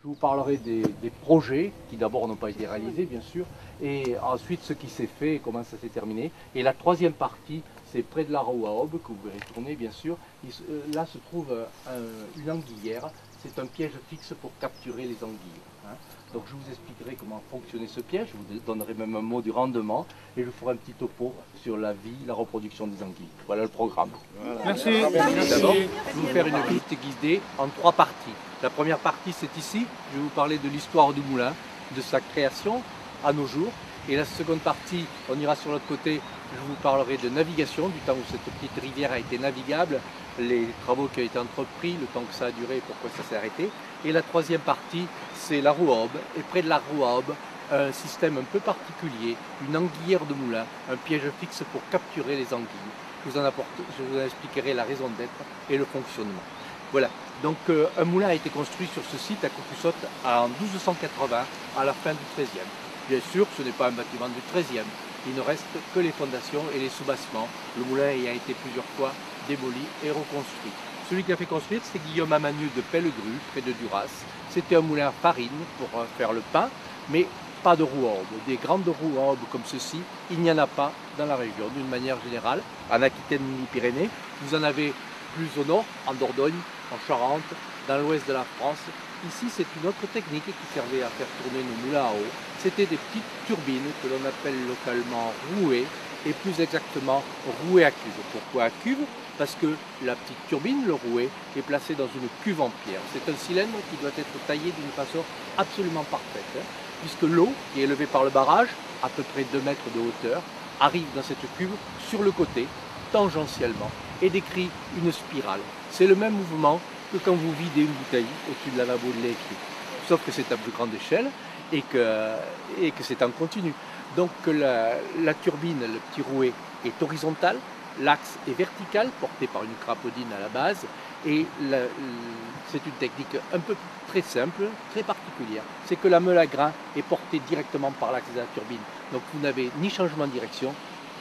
Je vous parlerai des projets qui d'abord n'ont pas été réalisés, bien sûr, et ensuite ce qui s'est fait et comment ça s'est terminé. Et la troisième partie, c'est près de la roue à aube, que vous verrez tourner, bien sûr. Là se trouve une anguillière. C'est un piège fixe pour capturer les anguilles. Hein. Donc je vous expliquerai comment fonctionnait ce piège, je vous donnerai même un mot du rendement, et je ferai un petit topo sur la vie, la reproduction des anguilles. Voilà le programme. Voilà. Merci. D'abord, je vais vous faire une visite guidée en 3 parties. La première partie, c'est ici. Je vais vous parler de l'histoire du moulin, de sa création à nos jours. Et la seconde partie, on ira sur l'autre côté, je vous parlerai de navigation, du temps où cette petite rivière a été navigable, les travaux qui ont été entrepris, le temps que ça a duré et pourquoi ça s'est arrêté. Et la troisième partie, c'est la roue à aube. Et près de la roue à aube, un système un peu particulier, une anguillière de moulin, un piège fixe pour capturer les anguilles. Je vous en expliquerai la raison d'être et le fonctionnement. Voilà, donc un moulin a été construit sur ce site à Cocussotte en 1280, à la fin du XIIIe. Bien sûr, ce n'est pas un bâtiment du XIIIe, il ne reste que les fondations et les sous-bassements. Le moulin ayant été plusieurs fois démoli et reconstruit. Celui qui a fait construire, c'est Guillaume Amanieu de Pellegru, près de Duras. C'était un moulin à farine pour faire le pain, mais pas de roues à aube. Des grandes roues à aube comme ceci, il n'y en a pas dans la région, d'une manière générale. En Aquitaine, Midi-Pyrénées, vous en avez plus au nord, en Dordogne, en Charente, dans l'ouest de la France. Ici, c'est une autre technique qui servait à faire tourner nos moulins à eau. C'était des petites turbines que l'on appelle localement rouées, et plus exactement rouées à cuve. Pourquoi à cuve? Parce que la petite turbine, le rouet, est placée dans une cuve en pierre. C'est un cylindre qui doit être taillé d'une façon absolument parfaite, puisque l'eau, qui est élevée par le barrage, à peu près 2 mètres de hauteur, arrive dans cette cuve sur le côté, tangentiellement, et décrit une spirale. C'est le même mouvement que quand vous videz une bouteille au-dessus de lavabo de lait, sauf que c'est à plus grande échelle et que c'est en continu. Donc la turbine, le petit rouet, est horizontal, l'axe est vertical, porté par une crapaudine à la base, et c'est une technique un peu très simple, très particulière. C'est que la meule à grains est portée directement par l'axe de la turbine. Donc vous n'avez ni changement de direction,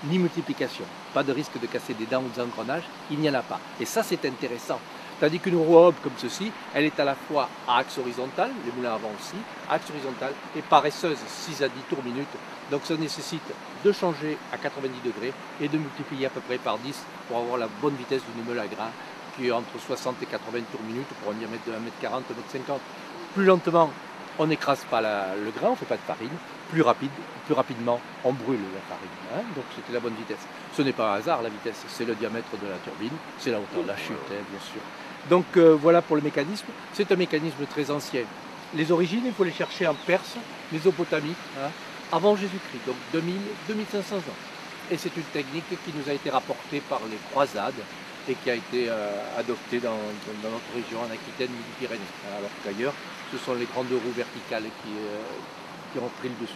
ni multiplication. Pas de risque de casser des dents ou des engrenages, il n'y en a pas. Et ça, c'est intéressant. Tandis qu'une roue à aube comme ceci, elle est à la fois à axe horizontal, les moulins avant aussi, axe horizontal, et paresseuse, 6 à 10 tours minute. Donc ça nécessite de changer à 90 degrés et de multiplier à peu près par 10 pour avoir la bonne vitesse d'une meule à grains, qui est entre 60 et 80 tours minute pour un diamètre de 1m40, 1m50. Plus lentement, on n'écrase pas le grain, on ne fait pas de farine. Plus rapidement, on brûle la farine. Hein, donc c'était la bonne vitesse. Ce n'est pas un hasard la vitesse, c'est le diamètre de la turbine, c'est la hauteur de la chute, hein, bien sûr. Donc voilà pour le mécanisme. C'est un mécanisme très ancien. Les origines, il faut les chercher en Perse, Mésopotamie, hein, avant Jésus-Christ, donc 2000-2500 ans. Et c'est une technique qui nous a été rapportée par les croisades et qui a été adoptée dans notre région, en Aquitaine, Midi-Pyrénées. Alors qu'ailleurs, ce sont les grandes roues verticales qui ont pris le dessus.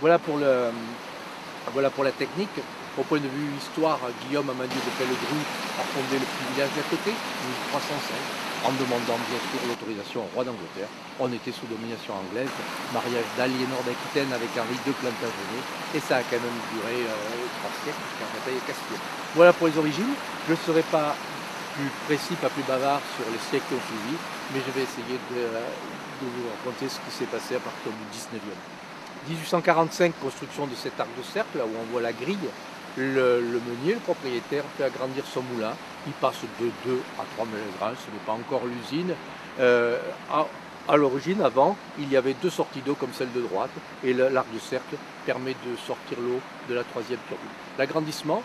Voilà pour la technique. Au point de vue histoire, Guillaume Amanieu de Pellegru a fondé le petit village d'à côté, 1305, en demandant bien sûr l'autorisation au roi d'Angleterre. On était sous domination anglaise, mariage d'Aliénor d'Aquitaine avec Henri II Plantagenet, et ça a quand même duré 3 siècles, jusqu'à la bataille de Castille. Voilà pour les origines. Je ne serai pas plus précis, pas plus bavard sur les siècles qui ont suivi, mais je vais essayer de vous raconter ce qui s'est passé à partir du 19e. 1845, construction de cet arc de cercle, là où on voit la grille. Le meunier, le propriétaire, fait agrandir son moulin. Il passe de 2 à 3 mètres de grains, ce n'est pas encore l'usine. À l'origine, avant, il y avait 2 sorties d'eau comme celle de droite, et l'arc de cercle permet de sortir l'eau de la 3e turbine. L'agrandissement,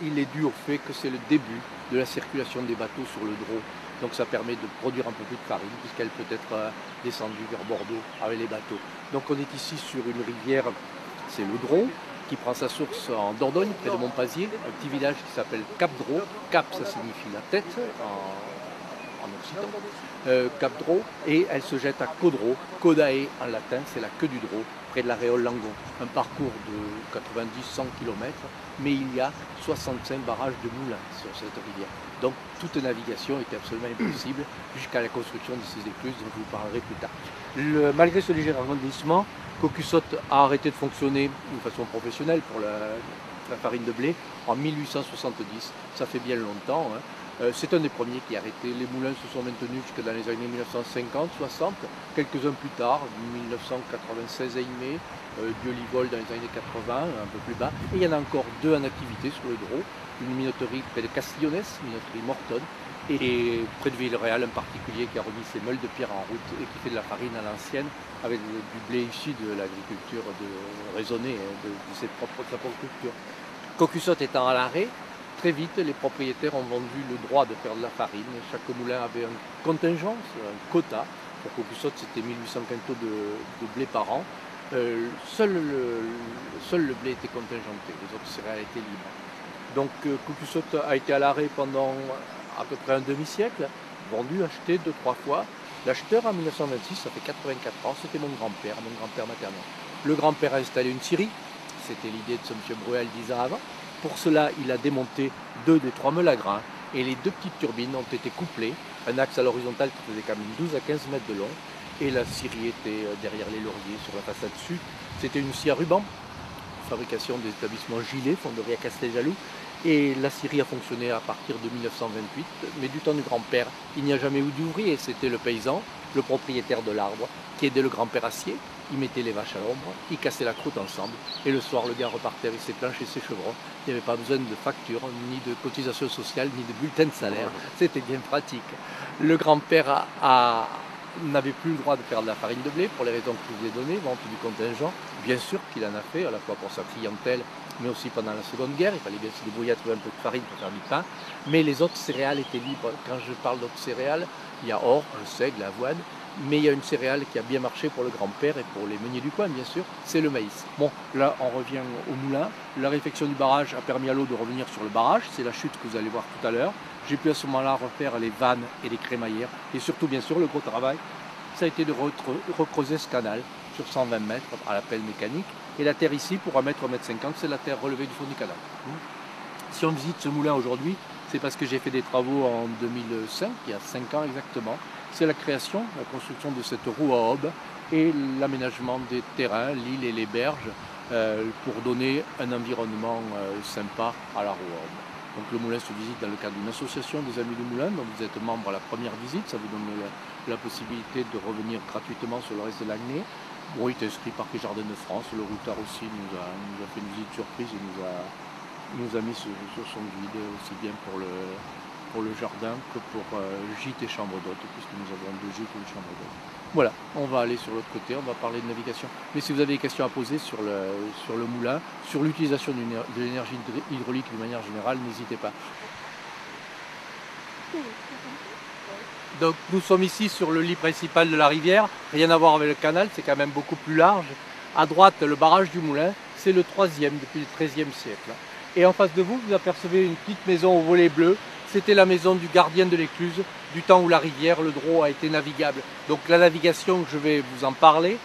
il est dû au fait que c'est le début de la circulation des bateaux sur le Drô. Donc ça permet de produire un peu plus de farine, puisqu'elle peut être descendue vers Bordeaux avec les bateaux. Donc on est ici sur une rivière, c'est le Drô, qui prend sa source en Dordogne, près de Montpazier, un petit village qui s'appelle Cap-Drô. Cap, ça signifie la tête en occitan. Cap-Drô, et elle se jette à Caudrot. Caudae en latin, c'est la queue du Drô, près de la Réole Langon. Un parcours de 90-100 km, mais il y a 65 barrages de moulins sur cette rivière. Donc toute navigation était absolument impossible jusqu'à la construction de ces écluses dont je vous parlerai plus tard. Malgré ce léger agrandissement, Cocussotte a arrêté de fonctionner de façon professionnelle pour la farine de blé en 1870. Ça fait bien longtemps. Hein. C'est un des premiers qui a arrêté. Les moulins se sont maintenus jusque dans les années 1950-60, quelques-uns plus tard, 1996 à Aimé, Dieu-Livol dans les années 80, un peu plus bas. Et il y en a encore deux en activité sur le Drô, une minoterie près de Castillonès, minoterie Mortonne, et près de Villeréal, un particulier qui a remis ses meules de pierre en route et qui fait de la farine à l'ancienne avec du blé issu de l'agriculture raisonnée, de sa propre culture. Cocussotte étant à l'arrêt, très vite les propriétaires ont vendu le droit de faire de la farine. Chaque moulin avait un contingent, un quota. Pour Cocussotte, c'était 1800 quintaux de blé par an. Seul le blé était contingenté, les autres céréales étaient libres. Donc Cocussotte a été à l'arrêt pendant à peu près un demi-siècle, vendu, acheté 2-3 fois. L'acheteur en 1926, ça fait 84 ans, c'était mon grand-père maternel. Le grand-père a installé une scierie, c'était l'idée de ce M. Bruel 10 ans avant. Pour cela, il a démonté 2 des 3 meules à grains et les 2 petites turbines ont été couplées, un axe à l'horizontale qui faisait quand même 12 à 15 mètres de long, et la scierie était derrière les lauriers sur la façade sud. C'était une scie à ruban, fabrication des établissements Gilet, fonderie à Casteljaloux. Et la scierie a fonctionné à partir de 1928, mais du temps du grand-père, il n'y a jamais eu d'ouvrier, c'était le paysan, le propriétaire de l'arbre, qui aidait le grand-père acier, il mettait les vaches à l'ombre, il cassait la croûte ensemble, et le soir le gars repartait avec ses planches et ses chevrons. Il n'y avait pas besoin de facture, ni de cotisation sociale, ni de bulletin de salaire, c'était bien pratique. Le grand-père n'avait plus le droit de faire de la farine de blé, pour les raisons que je vous ai données, vente du contingent. Bien sûr qu'il en a fait, à la fois pour sa clientèle, mais aussi pendant la Seconde Guerre. Il fallait bien se débrouiller à trouver un peu de farine pour faire du pain. Mais les autres céréales étaient libres. Quand je parle d'autres céréales, il y a orge, le seigle, l'avoine, mais il y a une céréale qui a bien marché pour le grand-père et pour les meuniers du coin, bien sûr, c'est le maïs. Bon, là, on revient au moulin. La réfection du barrage a permis à l'eau de revenir sur le barrage. C'est la chute que vous allez voir tout à l'heure. J'ai pu à ce moment-là refaire les vannes et les crémaillères. Et surtout, bien sûr, le gros travail, ça a été de recreuser ce canal sur 120 mètres à la pelle mécanique. Et la terre ici, pour 1 mètre, 1 mètre 50, c'est la terre relevée du fond du canal. Si on visite ce moulin aujourd'hui, c'est parce que j'ai fait des travaux en 2005, il y a 5 ans exactement. C'est la création, la construction de cette roue à aube et l'aménagement des terrains, l'île et les berges, pour donner un environnement sympa à la roue à aube. Donc le moulin se visite dans le cadre d'une association des Amis du Moulin, dont vous êtes membre à la première visite, ça vous donne la possibilité de revenir gratuitement sur le reste de l'année. Bon, il est inscrit Parc et Jardin de France, le routard aussi nous a fait une visite surprise et nous a mis sur son guide, aussi bien pour le jardin que pour gîte et chambre d'hôte, puisque nous avons 2 gîtes et une chambre d'hôte. Voilà, on va aller sur l'autre côté, on va parler de navigation. Mais si vous avez des questions à poser sur le moulin, sur l'utilisation de l'énergie hydraulique d'une manière générale, n'hésitez pas. Donc nous sommes ici sur le lit principal de la rivière, rien à voir avec le canal, c'est quand même beaucoup plus large. À droite, le barrage du moulin, c'est le 3e depuis le XIIIe siècle. Et en face de vous, vous apercevez une petite maison au volet bleu. C'était la maison du gardien de l'écluse, du temps où la rivière, le Drô, a été navigable. Donc la navigation, je vais vous en parler.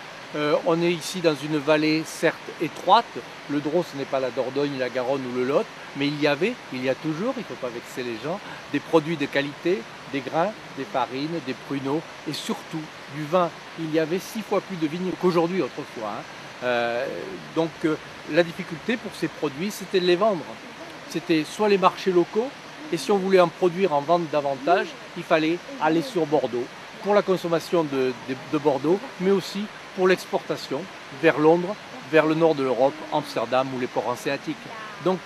On est ici dans une vallée certes étroite. Le Drô, ce n'est pas la Dordogne, la Garonne ou le Lot, mais il y a toujours, il ne faut pas vexer les gens, des produits de qualité, des grains, des farines, des pruneaux et surtout du vin. Il y avait 6 fois plus de vignes qu'aujourd'hui autrefois. Donc la difficulté pour ces produits, c'était de les vendre. C'était soit les marchés locaux, et si on voulait en produire, en vendre davantage, il fallait aller sur Bordeaux pour la consommation de Bordeaux, mais aussi pour l'exportation vers Londres, vers le nord de l'Europe, Amsterdam ou les ports hanséatiques. Donc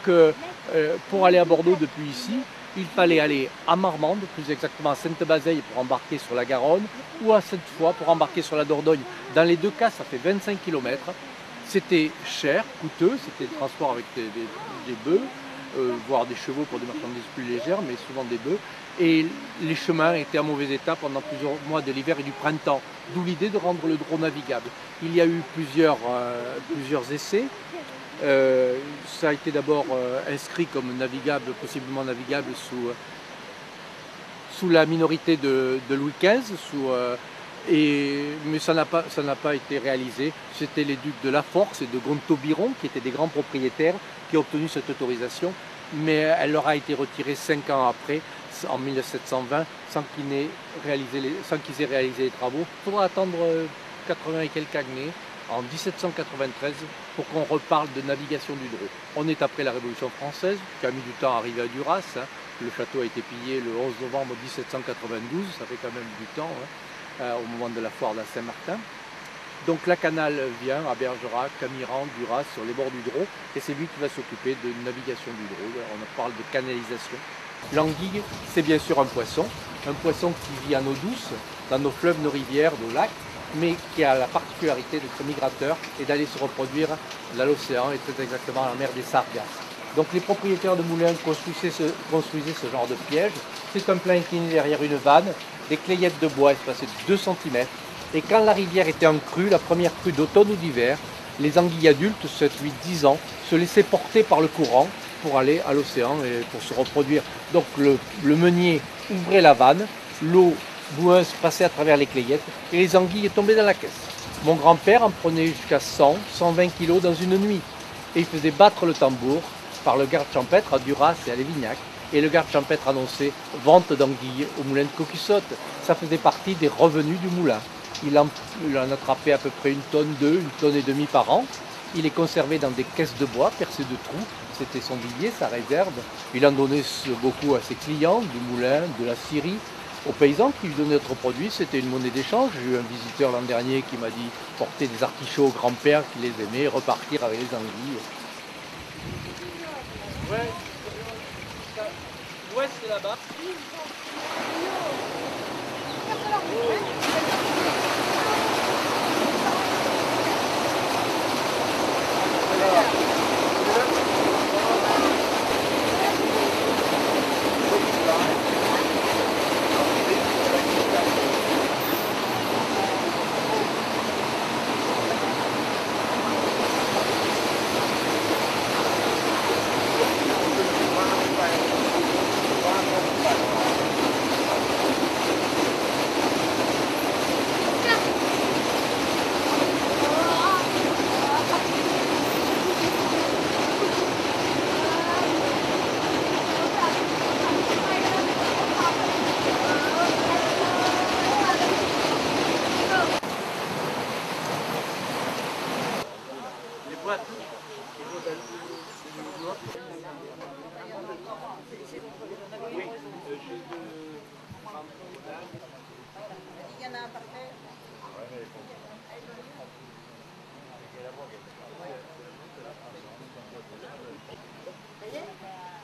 pour aller à Bordeaux depuis ici, il fallait aller à Marmande, plus exactement à Sainte-Bazeille pour embarquer sur la Garonne, ou à Sainte-Foy pour embarquer sur la Dordogne. Dans les 2 cas, ça fait 25 km. C'était cher, coûteux, c'était le transport avec des bœufs, voire des chevaux pour des marchandises plus légères, mais souvent des bœufs. Et les chemins étaient en mauvais état pendant plusieurs mois de l'hiver et du printemps. D'où l'idée de rendre le Drô navigable. Il y a eu plusieurs essais. Ça a été d'abord inscrit comme navigable, possiblement navigable sous la minorité de Louis XV, mais ça n'a pas été réalisé. C'était les ducs de La Force et de Gontaut-Biron qui étaient des grands propriétaires qui ont obtenu cette autorisation, mais elle leur a été retirée 5 ans après, en 1720, sans qu'ils aient réalisé les travaux. Il faudra attendre 80 et quelques années, en 1793, pour qu'on reparle de navigation du Drô. On est après la Révolution française, qui a mis du temps à arriver à Duras, Le château a été pillé le 11 novembre 1792, ça fait quand même du temps, hein, au moment de la foire de Saint-Martin. Donc la canal vient à Bergerac, Camiran, Duras, sur les bords du Drô, et c'est lui qui va s'occuper de navigation du Drô. On parle de canalisation. L'anguille, c'est bien sûr un poisson qui vit en eau douce, dans nos fleuves, nos rivières, nos lacs, mais qui a la particularité d'être migrateur et d'aller se reproduire dans l'océan, et très exactement à la mer des Sargasses. Donc les propriétaires de moulins construisaient ce genre de piège. C'est un plan incliné derrière une vanne, des clayettes de bois espacées de 2 cm. Et quand la rivière était en crue, la première crue d'automne ou d'hiver, les anguilles adultes, 7, 8, 10 ans, se laissaient porter par le courant pour aller à l'océan et pour se reproduire. Donc le meunier ouvrait la vanne, l'eau boueuse passait à travers les clayettes et les anguilles tombaient dans la caisse. Mon grand-père en prenait jusqu'à 100, 120 kg dans une nuit. Et il faisait battre le tambour par le garde champêtre à Duras et à Lévignac. Et le garde champêtre annonçait vente d'anguilles au moulin de Coquissotte. Ça faisait partie des revenus du moulin. Il en attrapait à peu près 1 tonne, 2, 1 tonne et demie par an. Il les conservait dans des caisses de bois percées de trous. C'était son vivier, sa réserve. Il en donnait beaucoup à ses clients, du moulin, de la scierie, aux paysans qui lui donnaient d'autres produits. C'était une monnaie d'échange. J'ai eu un visiteur l'an dernier qui m'a dit porter des artichauts au grand-père qui les aimait, repartir avec les anguilles. Ouais, c'est là-bas. Il y en a un par terre. Ça y est ?